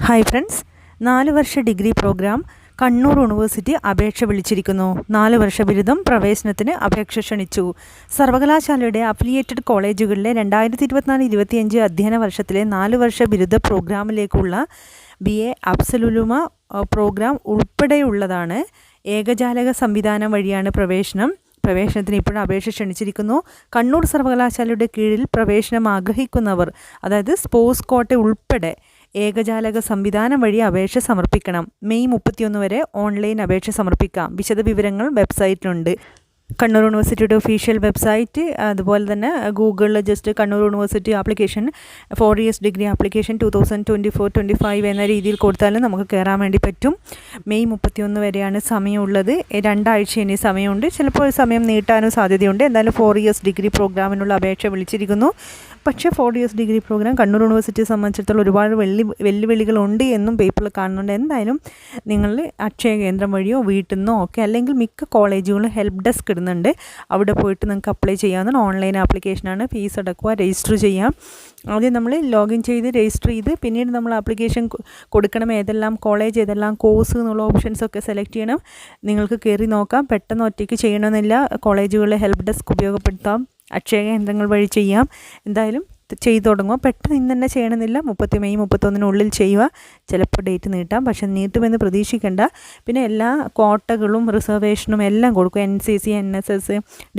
Hi friends, 4 വർഷ degree programme Kannur university അപേക്ഷ വിളിച്ചിരിക്കുന്നു. 4 വർഷ ബിരുദം പ്രവേശനത്തിന് അപേക്ഷ ക്ഷണിച്ചു. സർവകലാശാലയുടെ അഫിലിയേറ്റഡ് കോളേജുകളിലെ 2024-25 അധ്യയന വർഷത്തിലെ 4 വർഷ ബിരുദ പ്രോഗ്രാമിലേക്കുള്ള BA അബ്സലുലുമ പ്രോഗ്രാം ഉൾപ്പെടെയുള്ളതാണ്. ഏകജാലക സംവിധാനം വഴിയാണ് പ്രവേശനത്തിന് ഇപ്പോഴും അപേക്ഷ ക്ഷണിച്ചിരിക്കുന്നു. കണ്ണൂർ സർവകലാശാലയുടെ കീഴിൽ പ്രവേശനം ആഗ്രഹിക്കുന്നവർ, അതായത് സ്പോർട്സ് കോട്ട ഉൾപ്പെടെ ഏകജാലക സംവിധാനം വഴി അപേക്ഷ സമർപ്പിക്കണം. മെയ് 31 വരെ ഓൺലൈൻ അപേക്ഷ സമർപ്പിക്കാം. വിശദവിവരങ്ങൾ വെബ്സൈറ്റിലുണ്ട്. കണ്ണൂർ യൂണിവേഴ്സിറ്റിയുടെ ഒഫീഷ്യൽ വെബ്സൈറ്റ്, അതുപോലെ തന്നെ ഗൂഗിളിൽ just Kannur university application 4 years degree application 2024-25 എന്ന രീതിയിൽ കൊടുത്താലും നമുക്ക് കയറാൻ വേണ്ടി പറ്റും. മെയ് 31 വരെയാണ് സമയമുള്ളത്. 2 ആഴ്ച ഇനി സമയമുണ്ട്. ചിലപ്പോൾ സമയം നീട്ടാനും സാധ്യതയുണ്ട്. എന്തായാലും 4 years ഡിഗ്രി പ്രോഗ്രാമിനുള്ള അപേക്ഷ വിളിച്ചിരിക്കുന്നു. പക്ഷേ 4 years ഡിഗ്രി പ്രോഗ്രാം കണ്ണൂർ യൂണിവേഴ്സിറ്റിയെ സംബന്ധിച്ചിടത്തോളം ഒരുപാട് വെല്ലുവിളികളുണ്ട് എന്നും പേപ്പറിൽ കാണുന്നുണ്ട്. എന്തായാലും നിങ്ങൾ അക്ഷയ കേന്ദ്രം വഴിയോ വീട്ടിൽ നിന്നോ ഒക്കെ, അല്ലെങ്കിൽ മിക്ക കോളേജുകളും ഹെൽപ്പ് ഡെസ്ക് ഇടുന്നുണ്ട്. അവിടെ പോയിട്ട് നിങ്ങൾക്ക് അപ്ലൈ ചെയ്യാവുന്ന ഓൺലൈൻ ആപ്ലിക്കേഷനാണ്. ഫീസ് അടക്കുക, രജിസ്റ്റർ ചെയ്യാം. ആദ്യം നമ്മൾ ലോഗിൻ ചെയ്ത് രജിസ്റ്റർ ചെയ്ത് പിന്നീട് നമ്മൾ ആപ്ലിക്കേഷൻ കൊടുക്കണം. ഏതെല്ലാം കോളേജ്, ഏതെല്ലാം കോഴ്സ് എന്നുള്ള ഓപ്ഷൻസൊക്കെ സെലക്ട് ചെയ്യണം. നിങ്ങൾക്ക് കയറി നോക്കാം. പെട്ടെന്ന് ഒറ്റയ്ക്ക് ചെയ്യണമെന്നില്ല. കോളേജുകളിലെ ഹെൽപ്പ് ഡെസ്ക് ഉപയോഗപ്പെടുത്താം. അക്ഷയ കേന്ദ്രങ്ങൾ വഴി ചെയ്യാം. എന്തായാലും ചെയ്തു തുടങ്ങുക. പെട്ടെന്ന് ഇന്ന് തന്നെ ചെയ്യണമെന്നില്ല. മെയ് 31 ചെയ്യുക. ചിലപ്പോൾ ഡേറ്റ് നീട്ടാം, പക്ഷെ നീട്ടുമെന്ന് പ്രതീക്ഷിക്കേണ്ട. പിന്നെ എല്ലാ കോട്ടകളും റിസർവേഷനും എല്ലാം കൊടുക്കുക. NCC, NSS,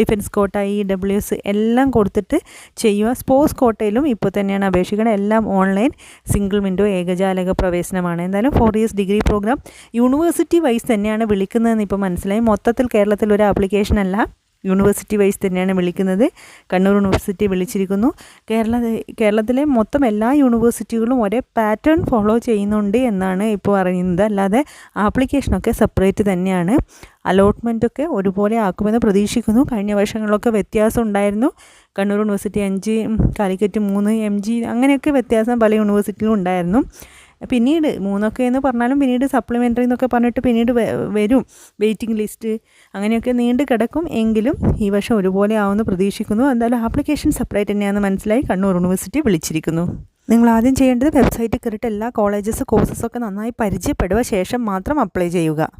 ഡിഫൻസ് കോട്ട, EWS എല്ലാം കൊടുത്തിട്ട് ചെയ്യുക. സ്പോർട്സ് കോട്ടയിലും ഇപ്പോൾ തന്നെയാണ് അപേക്ഷിക്കുന്നത്. എല്ലാം ഓൺലൈൻ സിംഗിൾ വിൻഡോ ഏകജാലക പ്രവേശനമാണ്. എന്തായാലും 4 years degree programme university wise തന്നെയാണ് വിളിക്കുന്നതെന്ന് ഇപ്പോൾ മനസ്സിലായി. മൊത്തത്തിൽ കേരളത്തിൽ ഒരു ആപ്ലിക്കേഷൻ അല്ല, യൂണിവേഴ്സിറ്റി വൈസ് തന്നെയാണ് വിളിക്കുന്നത്. കണ്ണൂർ യൂണിവേഴ്സിറ്റി വിളിച്ചിരിക്കുന്നു. കേരളത്തിലെ മൊത്തം എല്ലാ യൂണിവേഴ്സിറ്റികളും ഒരേ പാറ്റേൺ ഫോളോ ചെയ്യുന്നുണ്ട് എന്നാണ് ഇപ്പോൾ അറിയുന്നത്. അല്ലാതെ ആപ്ലിക്കേഷനൊക്കെ സെപ്പറേറ്റ് തന്നെയാണ്. അലോട്ട്മെൻറ്റൊക്കെ ഒരുപോലെ ആക്കുമെന്ന് പ്രതീക്ഷിക്കുന്നു. കഴിഞ്ഞ വർഷങ്ങളിലൊക്കെ വ്യത്യാസം ഉണ്ടായിരുന്നു. കണ്ണൂർ യൂണിവേഴ്സിറ്റി 5, കാലിക്കറ്റ് 3, MG അങ്ങനെയൊക്കെ വ്യത്യാസം പല യൂണിവേഴ്സിറ്റിയിലും ഉണ്ടായിരുന്നു. പിന്നീട് 3 എന്ന് പറഞ്ഞാലും പിന്നീട് സപ്ലിമെൻ്ററി എന്നൊക്കെ പറഞ്ഞിട്ട് പിന്നീട് വരും. വെയിറ്റിംഗ് ലിസ്റ്റ് അങ്ങനെയൊക്കെ നീണ്ട് കിടക്കും. എങ്കിലും ഈ വർഷം ഒരുപോലെ ആവുമെന്ന് പ്രതീക്ഷിക്കുന്നു. എന്തായാലും ആപ്ലിക്കേഷൻ സെപ്പറേറ്റ് തന്നെയാണെന്ന് മനസ്സിലായി. കണ്ണൂർ യൂണിവേഴ്സിറ്റി വിളിച്ചിരിക്കുന്നു. നിങ്ങൾ ആദ്യം ചെയ്യേണ്ടത് വെബ്സൈറ്റിൽ കയറിയിട്ട് എല്ലാ കോഴ്സസൊക്കെ നന്നായി പരിചയപ്പെടുക. ശേഷം മാത്രം അപ്ലൈ ചെയ്യുക.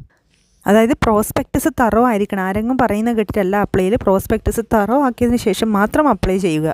അതായത് പ്രോസ്പെക്ടസ് തറോ ആയിരിക്കണം. ആരെങ്കിലും പറയുന്നത് കേട്ടിട്ടല്ല അപ്ലൈയിൽ. പ്രോസ്പെക്ടസ് തറോ ആക്കിയതിന് ശേഷം മാത്രം അപ്ലൈ ചെയ്യുക.